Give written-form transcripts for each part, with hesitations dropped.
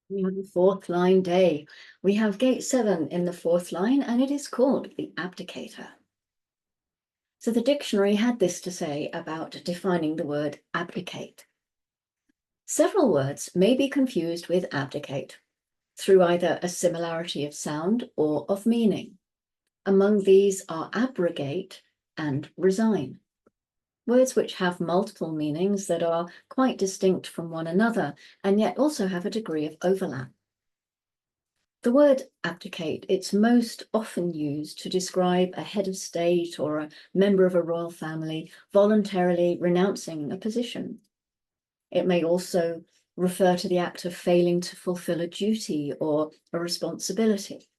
We have the fourth line day. We have gate 7 in the fourth line, and it is called the Abdicator. So the dictionary had this to say about defining the word abdicate. Several words may be confused with abdicate through either a similarity of sound or of meaning. Among these are abrogate and resign, words which have multiple meanings that are quite distinct from one another and yet also have a degree of overlap. The word abdicate, it's most often used to describe a head of state or a member of a royal family voluntarily renouncing a position. It may also refer to the act of failing to fulfill a duty or a responsibility.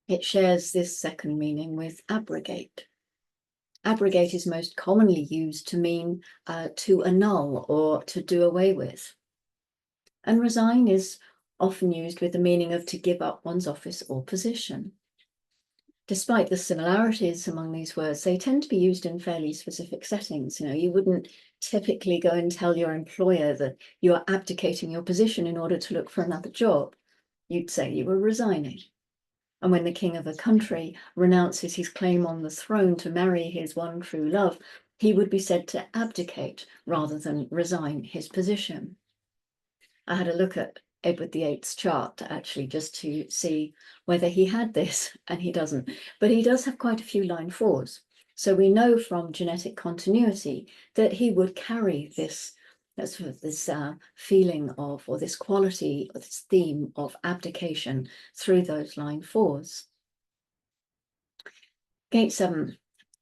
It shares this second meaning with abrogate. Abrogate is most commonly used to mean to annul or to do away with. And resign is often used with the meaning of to give up one's office or position. Despite the similarities among these words, they tend to be used in fairly specific settings. You wouldn't typically go and tell your employer that you are abdicating your position in order to look for another job. You'd say you were resigning. And when the king of a country renounces his claim on the throne to marry his one true love, he would be said to abdicate rather than resign his position. I had a look at Edward VIII's chart actually just to see whether he had this, and he doesn't. But he does have quite a few line 4s. So we know from genetic continuity that he would carry this feeling of, or this quality, or this theme of abdication through those line 4s. Gate 7.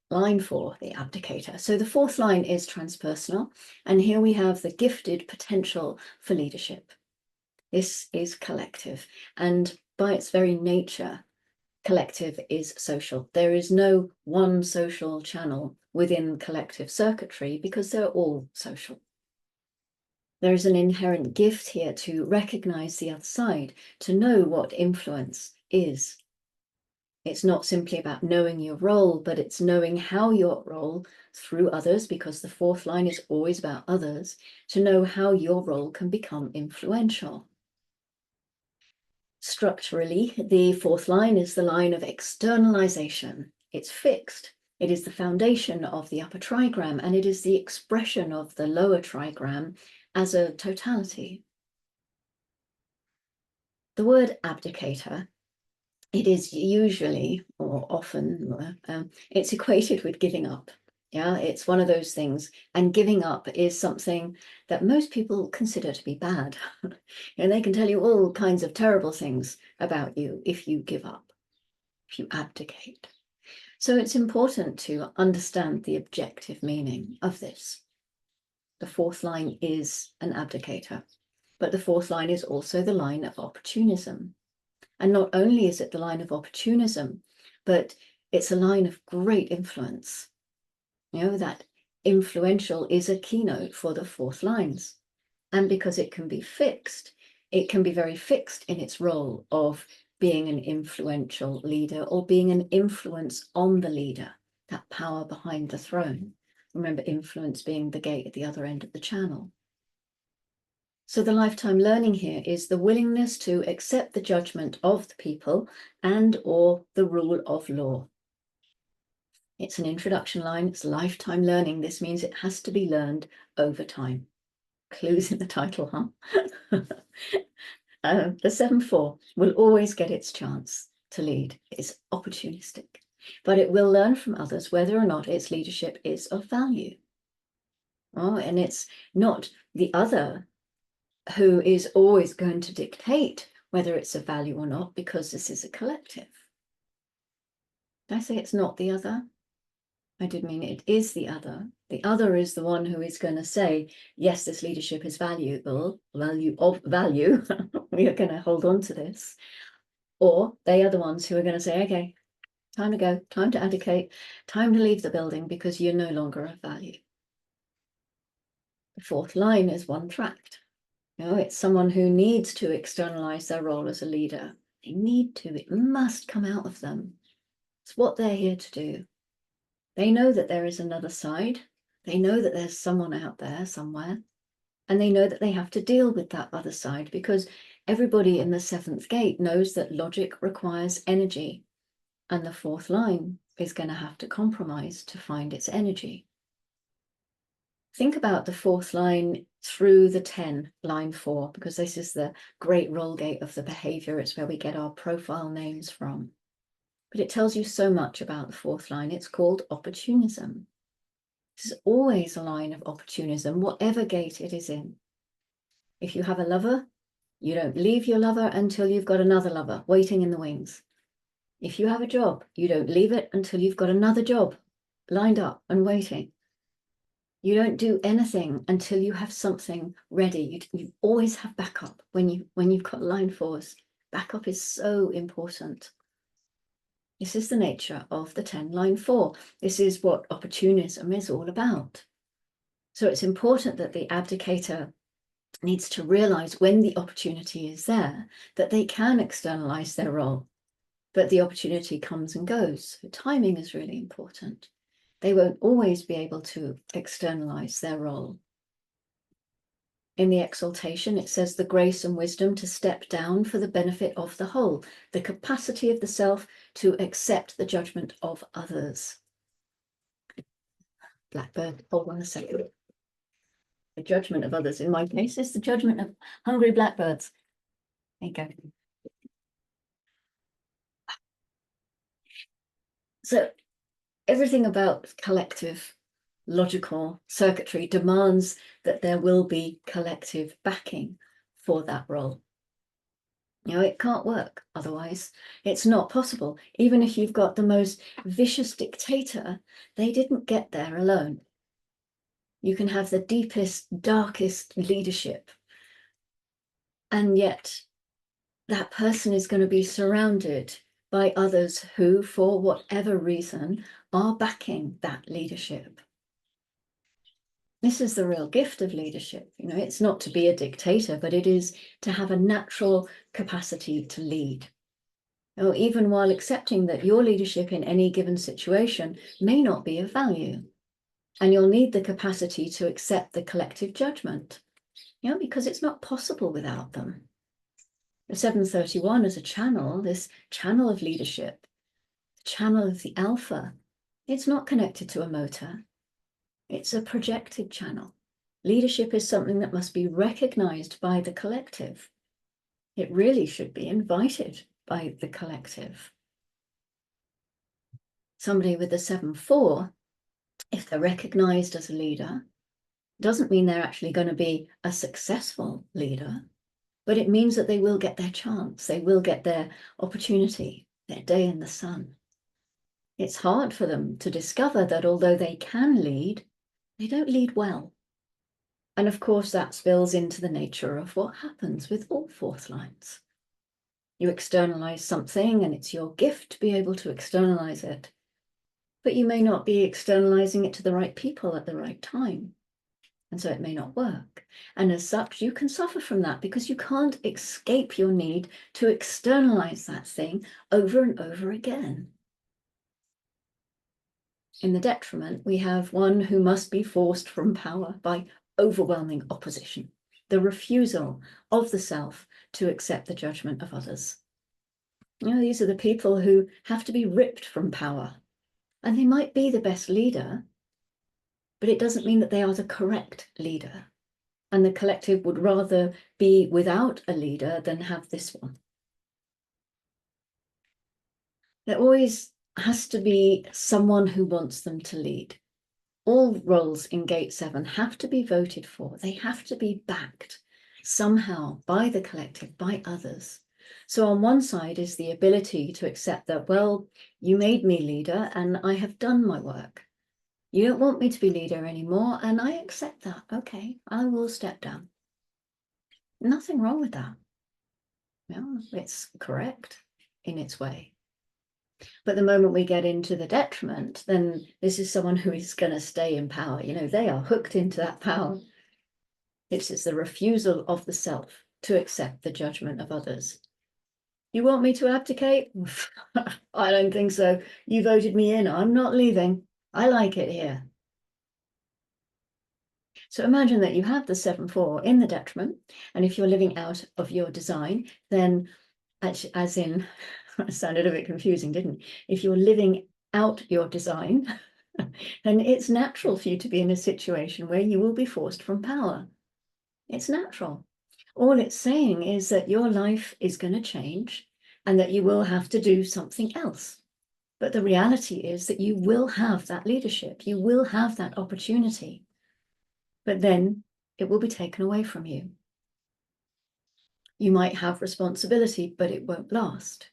Line 4, the abdicator. So the fourth line is transpersonal, and here we have the gifted potential for leadership. This is collective, and by its very nature, collective is social. There is no one social channel within collective circuitry because they're all social. There is an inherent gift here to recognize the other side, to know what influence is. It's not simply about knowing your role, but it's knowing how your role through others, because the fourth line is always about others, to know how your role can become influential. Structurally, the fourth line is the line of externalization. It's fixed. It is the foundation of the upper trigram, and it is the expression of the lower trigram as a totality. The word abdicator, it is usually, or often, it's equated with giving up. Yeah, it's one of those things. And giving up is something that most people consider to be bad. And they can tell you all kinds of terrible things about you if you give up, if you abdicate. So it's important to understand the objective meaning of this. The fourth line is an abdicator, but the fourth line is also the line of opportunism. And not only is it the line of opportunism, but it's a line of great influence. That influential is a keynote for the fourth lines. And because it can be fixed, it can be very fixed in its role of being an influential leader or being an influence on the leader, that power behind the throne. Remember, influence being the gate at the other end of the channel. So the lifetime learning here is the willingness to accept the judgment of the people and or the rule of law. It's an introduction line. It's lifetime learning. This means it has to be learned over time. Clues in the title, huh? The 7-4 will always get its chance to lead. It's opportunistic, but it will learn from others whether or not its leadership is of value. Oh, and it's not the other who is always going to dictate whether it's of value or not, because this is a collective. Did I say it's not the other? I did mean it is the other. The other is the one who is going to say, yes, this leadership is valuable, value of value. We are going to hold on to this. Or they are the ones who are going to say, okay, time to go, time to abdicate, time to leave the building because you're no longer of value. The fourth line is one-tracked. It's someone who needs to externalize their role as a leader. They need to, it must come out of them. It's what they're here to do. They know that there is another side. They know that there's someone out there somewhere. And they know that they have to deal with that other side, because everybody in the seventh gate knows that logic requires energy, and the fourth line is going to have to compromise to find its energy. Think about the fourth line through the 10, line 4, because this is the great roll gate of the behavior. It's where we get our profile names from. But it tells you so much about the fourth line. It's called opportunism. This is always a line of opportunism, whatever gate it is in. If you have a lover, you don't leave your lover until you've got another lover waiting in the wings. If you have a job, you don't leave it until you've got another job lined up and waiting. You don't do anything until you have something ready. You always have backup when you've got line 4s. Backup is so important. This is the nature of the 10, line 4. This is what opportunism is all about. So it's important that the abdicator needs to realize when the opportunity is there, that they can externalize their role, but the opportunity comes and goes. So timing is really important. They won't always be able to externalize their role. In the exaltation, it says the grace and wisdom to step down for the benefit of the whole, the capacity of the self to accept the judgment of others. Blackbird, hold on a second. The judgment of others, in my case, is the judgment of hungry blackbirds. There you go. So everything about collective logical circuitry demands that there will be collective backing for that role. You know, it can't work otherwise. It's not possible. Even if you've got the most vicious dictator, they didn't get there alone. You can have the deepest, darkest leadership, and yet that person is going to be surrounded by others who, for whatever reason, are backing that leadership. This is the real gift of leadership. You know, it's not to be a dictator, but it is to have a natural capacity to lead. You know, even while accepting that your leadership in any given situation may not be of value. And you'll need the capacity to accept the collective judgment, you know, because it's not possible without them. The 731 as a channel, this channel of leadership, the channel of the alpha, it's not connected to a motor. It's a projected channel. Leadership is something that must be recognized by the collective. It really should be invited by the collective. Somebody with the 7-4, if they're recognized as a leader, doesn't mean they're actually going to be a successful leader, but it means that they will get their chance. They will get their opportunity, their day in the sun. It's hard for them to discover that although they can lead, they don't lead well. And of course, that spills into the nature of what happens with all fourth lines. You externalize something and it's your gift to be able to externalize it, but you may not be externalizing it to the right people at the right time. And so it may not work. And as such, you can suffer from that because you can't escape your need to externalize that thing over and over again. In the detriment, we have one who must be forced from power by overwhelming opposition, the refusal of the self to accept the judgment of others. You know, these are the people who have to be ripped from power. And they might be the best leader, but it doesn't mean that they are the correct leader. And the collective would rather be without a leader than have this one. There always has to be someone who wants them to lead. All roles in Gate 7 have to be voted for. They have to be backed somehow by the collective, by others. So on one side is the ability to accept that, well, you made me leader and I have done my work. You don't want me to be leader anymore, and I accept that. Okay, I will step down. Nothing wrong with that. No, it's correct in its way. But the moment we get into the detriment, then this is someone who is going to stay in power. You know, they are hooked into that power. It's the refusal of the self to accept the judgment of others. You want me to abdicate? I don't think so. You voted me in. I'm not leaving. I like it here. So imagine that you have the 7-4 in the detriment, and if you're living out of your design, then actually, as in, that sounded a bit confusing, didn't it? If you're living out your design, then it's natural for you to be in a situation where you will be forced from power. It's natural. All it's saying is that your life is going to change and that you will have to do something else. But the reality is that you will have that leadership, you will have that opportunity, but then it will be taken away from you. You might have responsibility, but it won't last.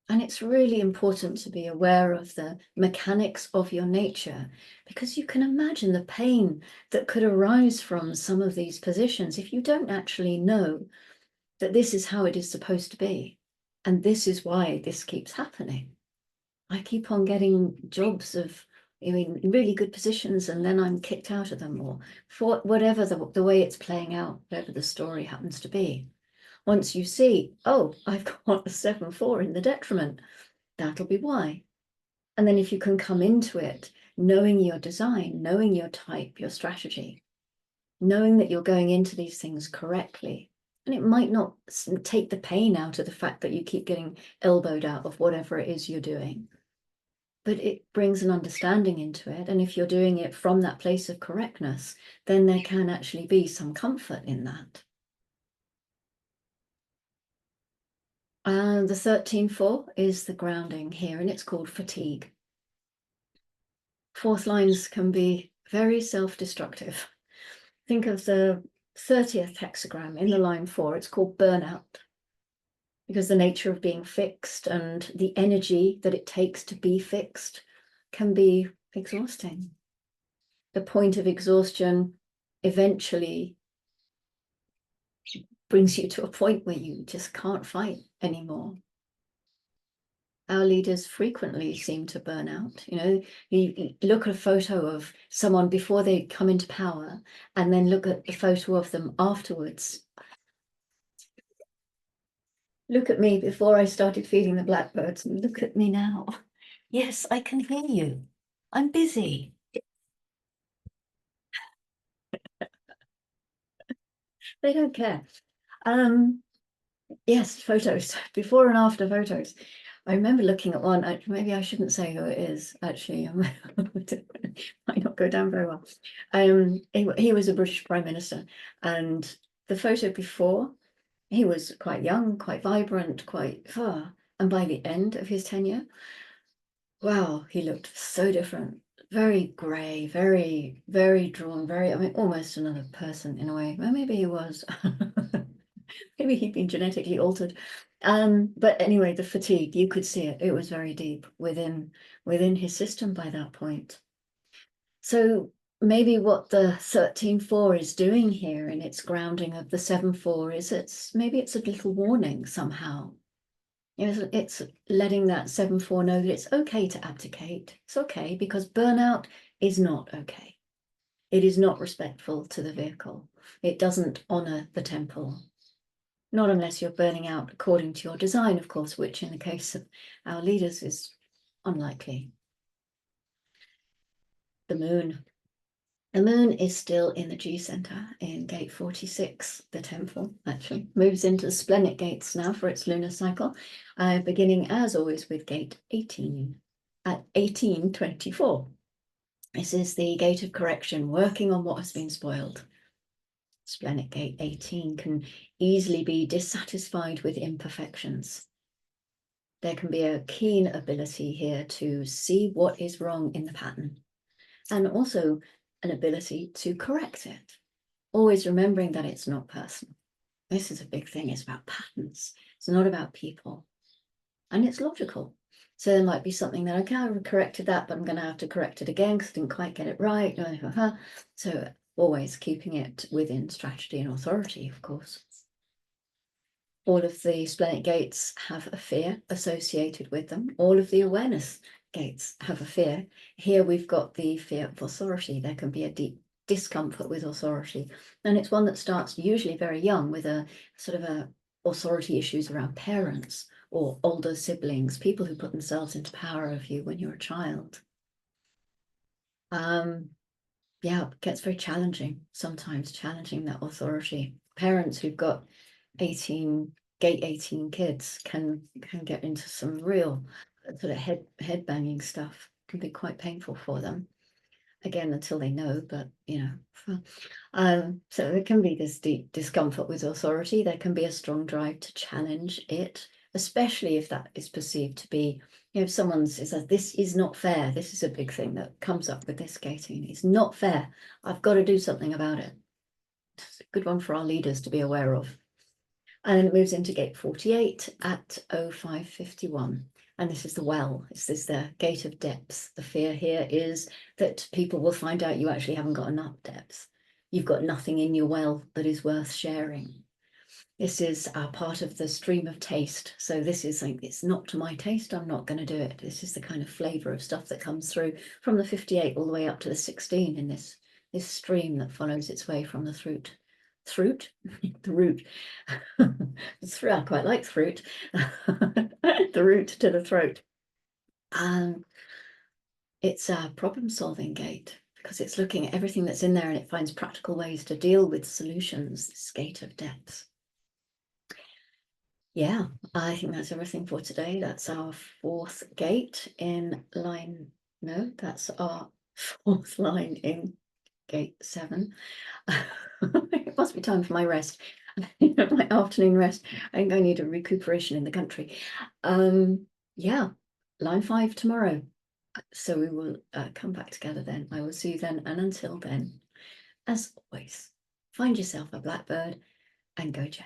And it's really important to be aware of the mechanics of your nature, because you can imagine the pain that could arise from some of these positions if you don't actually know that this is how it is supposed to be. And this is why this keeps happening. I keep on getting jobs of, really good positions, and then I'm kicked out of them, or for whatever the way it's playing out, whatever the story happens to be. Once you see, oh, I've got a 7-4 in the detriment, that'll be why. And then if you can come into it, knowing your design, knowing your type, your strategy, knowing that you're going into these things correctly, and it might not take the pain out of the fact that you keep getting elbowed out of whatever it is you're doing, but it brings an understanding into it. And if you're doing it from that place of correctness, then there can actually be some comfort in that. The 13-4 is the grounding here, and it's called fatigue. Fourth lines can be very self-destructive. Think of the 30th hexagram in the line 4, it's called burnout, because the nature of being fixed and the energy that it takes to be fixed can be exhausting. The point of exhaustion eventually brings you to a point where you just can't fight anymore. Our leaders frequently seem to burn out. You look at a photo of someone before they come into power, and then look at the photo of them afterwards. Look at me before I started feeding the blackbirds, and look at me now. Yes, I can hear you. I'm busy. They don't care. Yes, photos, before and after photos. I remember looking at one, maybe I shouldn't say who it is, actually. Might not go down very well. He was a British Prime Minister, and the photo before, he was quite young, quite vibrant, and by the end of his tenure, wow, he looked so different. Very grey, very, very drawn, almost another person in a way. Well, maybe he was. Maybe he'd been genetically altered. But anyway, the fatigue, you could see it. It was very deep within his system by that point. So maybe what the 13-4 is doing here in its grounding of the 7-4 is maybe it's a little warning somehow. It's letting that 7-4 know that it's okay to abdicate. It's okay, because burnout is not okay. It is not respectful to the vehicle. It doesn't honor the temple. Not unless you're burning out according to your design, of course, which in the case of our leaders is unlikely. The moon. The moon is still in the G center in gate 46. The temple actually moves into the splenic gates now for its lunar cycle, beginning as always with gate 18 at 1824. This is the gate of correction, working on what has been spoiled. Splenic gate 18 can easily be dissatisfied with imperfections. There can be a keen ability here to see what is wrong in the pattern, and also an ability to correct it, always remembering that it's not personal. This is a big thing. It's about patterns. It's not about people. And it's logical. So there might be something that, okay, I've corrected that, but I'm going to have to correct it again because I didn't quite get it right. So always keeping it within strategy and authority, of course. All of the splenic gates have a fear associated with them. All of the awareness gates have a fear. Here we've got the fear of authority. There can be a deep discomfort with authority. And it's one that starts usually very young with a sort of a authority issues around parents or older siblings, people who put themselves into power of you when you're a child. yeah, it gets very challenging sometimes, challenging that authority. Parents who've got 18 gate 18 kids can get into some real sort of head banging stuff. Can be quite painful for them. Again, until they know, but so there can be this deep discomfort with authority. There can be a strong drive to challenge it, especially if that is perceived to be, if someone says, this is not fair. This is a big thing that comes up with this gating. It's not fair. I've got to do something about it. It's a good one for our leaders to be aware of. And then it moves into gate 48 at 0551. And this is the well. This is the gate of depth. The fear here is that people will find out you actually haven't got enough depth. You've got nothing in your well that is worth sharing. This is part of the stream of taste. So this is like, it's not to my taste, I'm not going to do it. This is the kind of flavor of stuff that comes through from the 58 all the way up to the 16 in this stream that follows its way from the throat. The root. I quite like fruit. The root to the throat. It's a problem-solving gate because it's looking at everything that's in there and it finds practical ways to deal with solutions. This gate of depth. Yeah, I think that's everything for today. That's our fourth gate in line. No, that's our fourth line in gate 7. It must be time for my rest. My afternoon rest. I think I need a recuperation in the country. Yeah, line 5 tomorrow. So we will come back together then. I will see you then. And until then, as always, find yourself a blackbird and go jet.